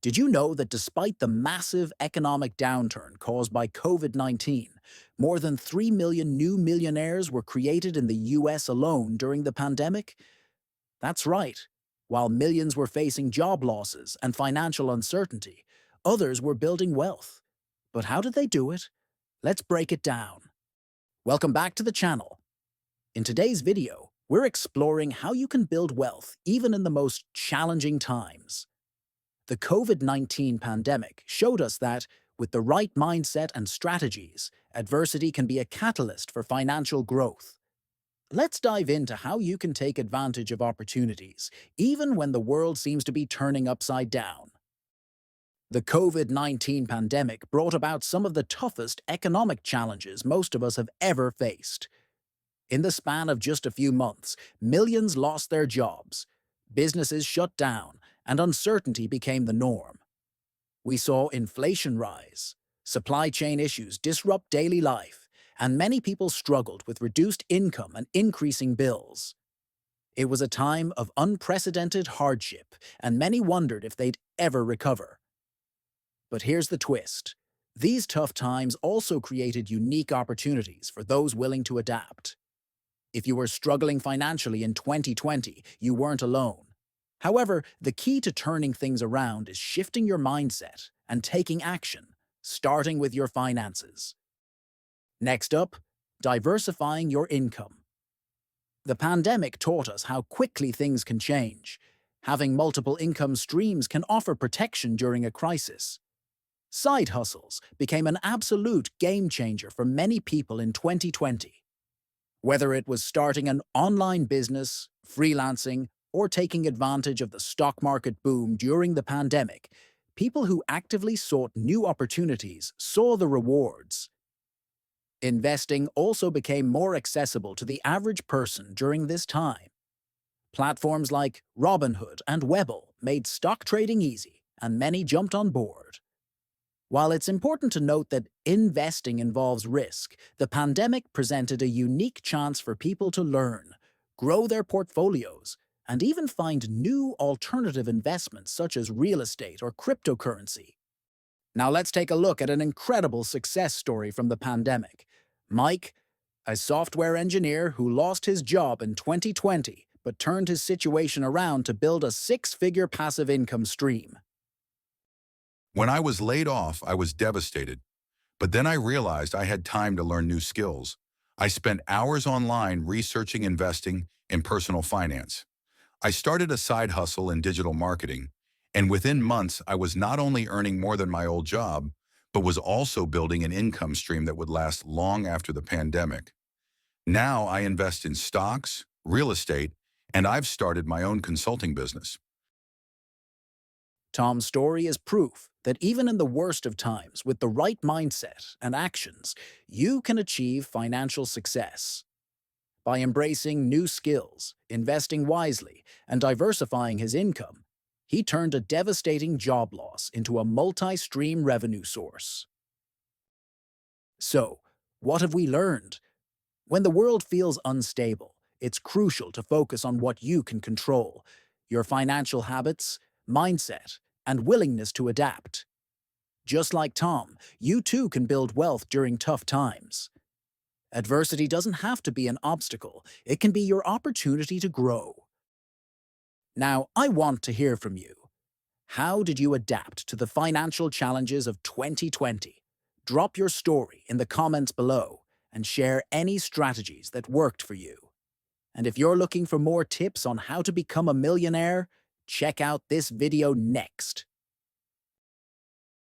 Did you know that despite the massive economic downturn caused by COVID-19, more than 3 million new millionaires were created in the US alone during the pandemic? That's right. While millions were facing job losses and financial uncertainty, others were building wealth. But how did they do it? Let's break it down. Welcome back to the channel. In today's video, we're exploring how you can build wealth even in the most challenging times. The COVID-19 pandemic showed us that, with the right mindset and strategies, adversity can be a catalyst for financial growth. Let's dive into how you can take advantage of opportunities, even when the world seems to be turning upside down. The COVID-19 pandemic brought about some of the toughest economic challenges most of us have ever faced. In the span of just a few months, millions lost their jobs, businesses shut down, and uncertainty became the norm. We saw inflation rise, supply chain issues disrupt daily life, and many people struggled with reduced income and increasing bills. It was a time of unprecedented hardship, and many wondered if they'd ever recover. But here's the twist. These tough times also created unique opportunities for those willing to adapt. If you were struggling financially in 2020, you weren't alone. However, the key to turning things around is shifting your mindset and taking action, starting with your finances. Next up, diversifying your income. The pandemic taught us how quickly things can change. Having multiple income streams can offer protection during a crisis. Side hustles became an absolute game changer for many people in 2020. Whether it was starting an online business, freelancing, or taking advantage of the stock market boom during the pandemic, people who actively sought new opportunities saw the rewards. Investing also became more accessible to the average person during this time. Platforms like Robinhood and Webull made stock trading easy, and many jumped on board. While it's important to note that investing involves risk, the pandemic presented a unique chance for people to learn, grow their portfolios, and even find new alternative investments such as real estate or cryptocurrency. Now let's take a look at an incredible success story from the pandemic. Mike, a software engineer who lost his job in 2020 but turned his situation around to build a six-figure passive income stream. When I was laid off, I was devastated. But then I realized I had time to learn new skills. I spent hours online researching investing and personal finance. I started a side hustle in digital marketing, and within months I was not only earning more than my old job, but was also building an income stream that would last long after the pandemic. Now I invest in stocks, real estate, and I've started my own consulting business. Tom's story is proof that even in the worst of times, with the right mindset and actions, you can achieve financial success. By embracing new skills, investing wisely, and diversifying his income, he turned a devastating job loss into a multi-stream revenue source. So, what have we learned? When the world feels unstable, it's crucial to focus on what you can control: your financial habits, mindset, and willingness to adapt. Just like Tom, you too can build wealth during tough times. Adversity doesn't have to be an obstacle, it can be your opportunity to grow. Now, I want to hear from you. How did you adapt to the financial challenges of 2020? Drop your story in the comments below and share any strategies that worked for you. And if you're looking for more tips on how to become a millionaire, check out this video next.